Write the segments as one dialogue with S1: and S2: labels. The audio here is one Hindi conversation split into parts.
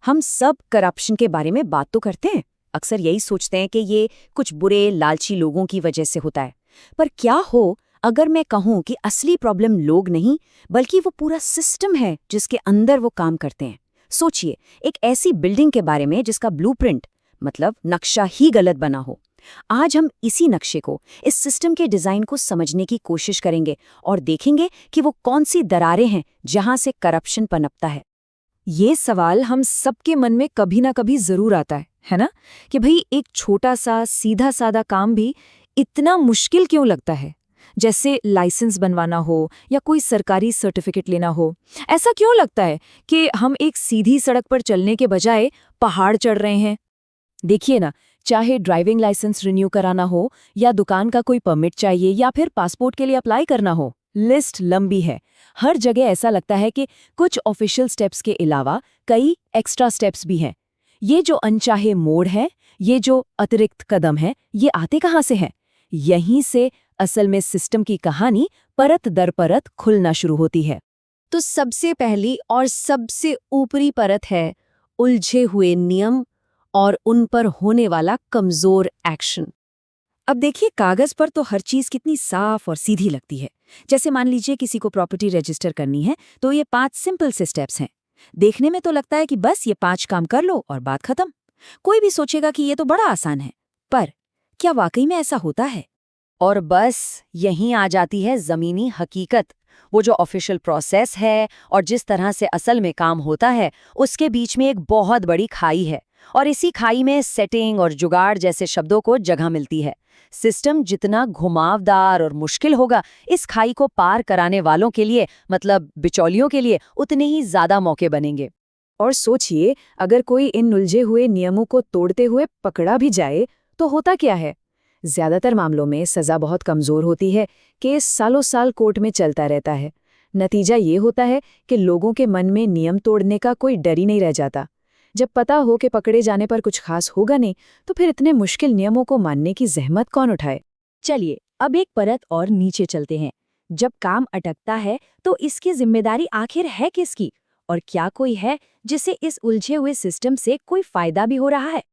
S1: हम सब करप्शन के बारे में बात तो करते हैं, अक्सर यही सोचते हैं कि ये कुछ बुरे लालची लोगों की वजह से होता है। पर क्या हो अगर मैं कहूं कि असली प्रॉब्लम लोग नहीं बल्कि वो पूरा सिस्टम है जिसके अंदर वो काम करते हैं। सोचिए, एक ऐसी बिल्डिंग के बारे में जिसका ब्लूप्रिंट मतलब नक्शा ही गलत बना हो। आज हम इसी नक्शे को, इस सिस्टम के डिजाइन को समझने की कोशिश करेंगे और देखेंगे कि वो कौन सी दरारें हैं जहां से करप्शन पनपता है।
S2: ये सवाल हम सबके मन में कभी ना कभी जरूर आता है ना? कि भाई एक छोटा सा सीधा साधा काम भी इतना मुश्किल क्यों लगता है? जैसे लाइसेंस बनवाना हो या कोई सरकारी सर्टिफिकेट लेना हो। ऐसा क्यों लगता है कि हम एक सीधी सड़क पर चलने के बजाय पहाड़ चढ़ रहे हैं? देखिए ना, चाहे ड्राइविंग लाइसेंस रिन्यू कराना हो या दुकान का कोई परमिट चाहिए या फिर पासपोर्ट के लिए अप्लाई करना हो, लिस्ट लंबी है। हर जगह ऐसा लगता है कि कुछ ऑफिशियल स्टेप्स के अलावा कई एक्स्ट्रा स्टेप्स भी हैं। ये जो अनचाहे मोड़ है, ये जो अतिरिक्त कदम है, ये आते कहाँ से हैं? यहीं से असल में सिस्टम की कहानी परत दर परत खुलना शुरू होती है।
S1: तो सबसे पहली और सबसे ऊपरी परत है उलझे हुए नियम और उन पर होने वाला कमजोर एक्शन। अब देखिए, कागज पर तो हर चीज कितनी साफ और सीधी लगती है। जैसे मान लीजिए किसी को प्रॉपर्टी रजिस्टर करनी है तो ये 5 सिंपल से स्टेप्स हैं। देखने में तो लगता है कि बस ये 5 काम कर लो और बात खत्म। कोई भी सोचेगा कि ये तो बड़ा आसान है, पर क्या वाकई में ऐसा होता है? और बस यहीं आ जाती है जमीनी हकीकत। वो जो ऑफिशियल प्रोसेस है और जिस तरह से असल में काम होता है, उसके बीच में एक बहुत बड़ी खाई है। और इसी खाई में सेटिंग और जुगाड़ जैसे शब्दों को जगह मिलती है। सिस्टम जितना घुमावदार और मुश्किल होगा, इस खाई को पार कराने वालों के लिए, मतलब बिचौलियों के लिए, उतने ही ज्यादा मौके बनेंगे।
S2: और सोचिए, अगर कोई इन उलझे हुए नियमों को तोड़ते हुए पकड़ा भी जाए तो होता क्या है? ज्यादातर मामलों में सजा बहुत कमजोर होती है, केस सालों साल कोर्ट में चलता रहता है। नतीजा ये होता है कि लोगों के मन में नियम तोड़ने का कोई डर ही नहीं रह जाता। जब पता हो कि पकड़े जाने पर कुछ खास होगा नहीं, तो फिर इतने मुश्किल नियमों को मानने की जहमत कौन उठाए?
S1: चलिए अब एक परत और नीचे चलते हैं। जब काम अटकता है तो इसकी जिम्मेदारी आखिर है किसकी? और क्या कोई है जिसे इस उलझे हुए सिस्टम से कोई फायदा भी हो रहा है?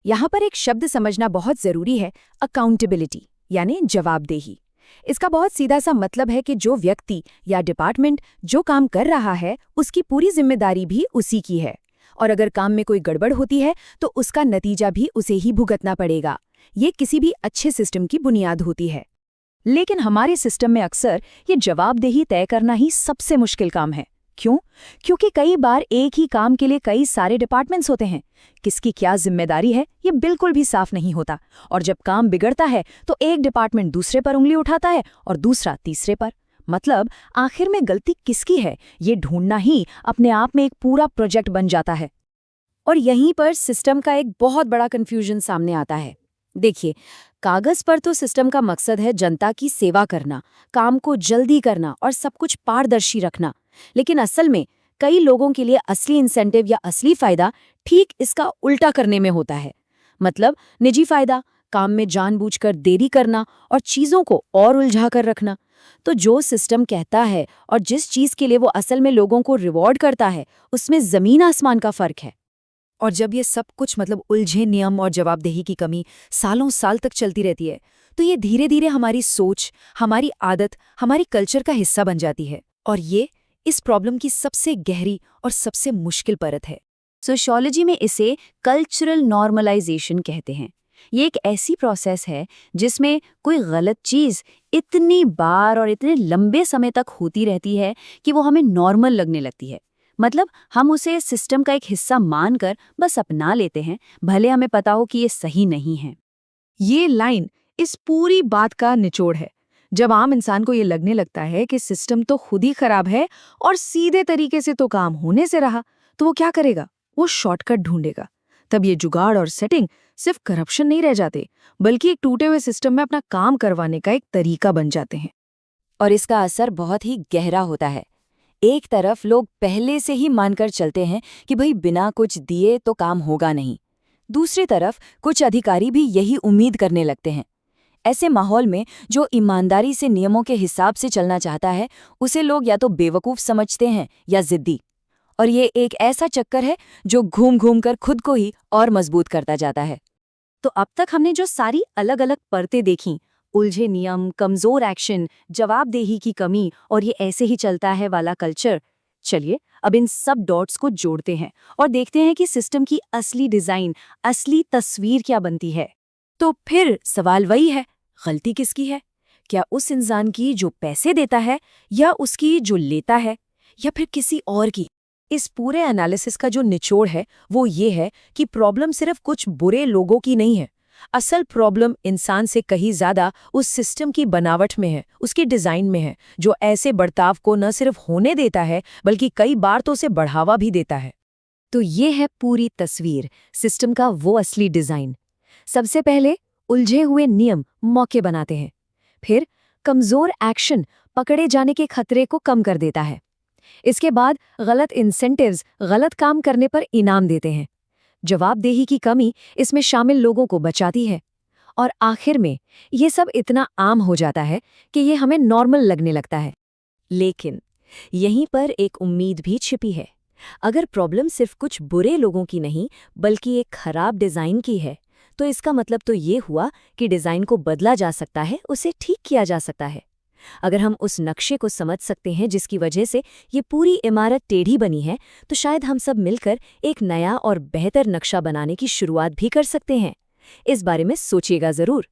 S1: यहाँ पर एक शब्द समझना बहुत जरूरी है, अकाउंटेबिलिटी, यानी जवाबदेही। इसका बहुत सीधा सा मतलब है कि जो व्यक्ति या डिपार्टमेंट जो काम कर रहा है, उसकी पूरी जिम्मेदारी भी उसी की है। और अगर काम में कोई गड़बड़ होती है तो उसका नतीजा भी उसे ही भुगतना पड़ेगा। ये किसी भी अच्छे सिस्टम की बुनियाद होती है। लेकिन हमारे सिस्टम में अक्सर ये जवाबदेही तय करना ही सबसे मुश्किल काम है। क्यों? क्योंकि कई बार एक ही काम के लिए कई सारे डिपार्टमेंट्स होते हैं। किसकी क्या जिम्मेदारी है ये बिल्कुल भी साफ नहीं होता। और जब काम बिगड़ता है तो एक डिपार्टमेंट दूसरे पर उंगली उठाता है और दूसरा तीसरे पर। मतलब आखिर में गलती किसकी है, ये ढूंढना ही अपने आप में एक पूरा प्रोजेक्ट बन जाता है। और यहीं पर सिस्टम का एक बहुत बड़ा कंफ्यूजन सामने आता है। देखिए, कागज पर तो सिस्टम का मकसद है जनता की सेवा करना, काम को जल्दी करना और सब कुछ पारदर्शी रखना। लेकिन असल में कई लोगों के लिए असली इंसेंटिव या असली फायदा ठीक इसका उल्टा करने में होता है। मतलब निजी फायदा, काम में जानबूझकर देरी करना और चीजों को और उलझा कर रखना। तो जो सिस्टम कहता है और जिस चीज के लिए वो असल में लोगों को रिवॉर्ड करता है, उसमें जमीन आसमान का फर्क है।
S2: और जब ये सब कुछ, मतलब उलझे नियम और जवाबदेही की कमी, सालों साल तक चलती रहती है, तो ये धीरे धीरे हमारी सोच, हमारी आदत, हमारी कल्चर का हिस्सा बन जाती है। और ये इस प्रॉब्लम की सबसे गहरी और सबसे मुश्किल परत है।
S1: सोशियोलॉजी में इसे कल्चरल नॉर्मलाइजेशन कहते हैं। ये एक ऐसी प्रोसेस है जिसमें कोई गलत चीज़ इतनी बार और इतने लंबे समय तक होती रहती है कि वो हमें नॉर्मल लगने लगती है। मतलब हम उसे सिस्टम का एक हिस्सा मानकर बस अपना लेते हैं, भले हमें पता हो कि ये सही नहीं है।
S2: ये लाइन इस पूरी बात का निचोड़ है। जब आम इंसान को ये लगने लगता है कि सिस्टम तो खुद ही खराब है और सीधे तरीके से तो काम होने से रहा, तो वो क्या करेगा? वो शॉर्टकट ढूंढेगा। तब ये जुगाड़ और सेटिंग सिर्फ करप्शन नहीं रह जाते, बल्कि एक टूटे हुए सिस्टम में अपना काम करवाने का एक तरीका बन जाते हैं।
S1: और इसका असर बहुत ही गहरा होता है। एक तरफ लोग पहले से ही मानकर चलते हैं कि भाई बिना कुछ दिए तो काम होगा नहीं। दूसरी तरफ कुछ अधिकारी भी यही उम्मीद करने लगते हैं। ऐसे माहौल में जो ईमानदारी से नियमों के हिसाब से चलना चाहता है, उसे लोग या तो बेवकूफ़ समझते हैं या जिद्दी।
S2: और ये एक ऐसा चक्कर है जो घूम घूम कर खुद को ही और मजबूत करता जाता है।
S1: तो अब तक हमने जो सारी अलग अलग परतें देखीं, उलझे नियम, कमजोर एक्शन, जवाबदेही की कमी और ये ऐसे ही चलता है वाला कल्चर, चलिए अब इन सब डॉट्स को जोड़ते हैं और देखते हैं कि सिस्टम की असली डिजाइन, असली तस्वीर क्या बनती है।
S2: तो फिर सवाल वही है, गलती किसकी है? क्या उस इंसान की जो पैसे देता है, या उसकी जो लेता है, या फिर किसी और की? इस पूरे एनालिसिस का जो निचोड़ है वो ये है कि प्रॉब्लम सिर्फ कुछ बुरे लोगों की नहीं है। असल प्रॉब्लम इंसान से कहीं ज्यादा उस सिस्टम की बनावट में है, उसके डिजाइन में है, जो ऐसे बर्ताव को न सिर्फ होने देता है बल्कि कई बार तो उसे बढ़ावा भी देता है।
S1: तो ये है पूरी तस्वीर, सिस्टम का वो असली डिजाइन। सबसे पहले उलझे हुए नियम मौके बनाते हैं, फिर कमजोर एक्शन पकड़े जाने के खतरे को कम कर देता है, इसके बाद गलत इंसेंटिव्स गलत काम करने पर इनाम देते हैं, जवाबदेही की कमी इसमें शामिल लोगों को बचाती है, और आखिर में ये सब इतना आम हो जाता है कि ये हमें नॉर्मल लगने लगता है। लेकिन यहीं पर एक उम्मीद भी छिपी है। अगर प्रॉब्लम सिर्फ कुछ बुरे लोगों की नहीं बल्कि एक खराब डिजाइन की है, तो इसका मतलब तो ये हुआ कि डिजाइन को बदला जा सकता है, उसे ठीक किया जा सकता है। अगर हम उस नक्शे को समझ सकते हैं जिसकी वजह से ये पूरी इमारत टेढ़ी बनी है, तो शायद हम सब मिलकर एक नया और बेहतर नक्शा बनाने की शुरुआत भी कर सकते हैं। इस बारे में सोचिएगा जरूर।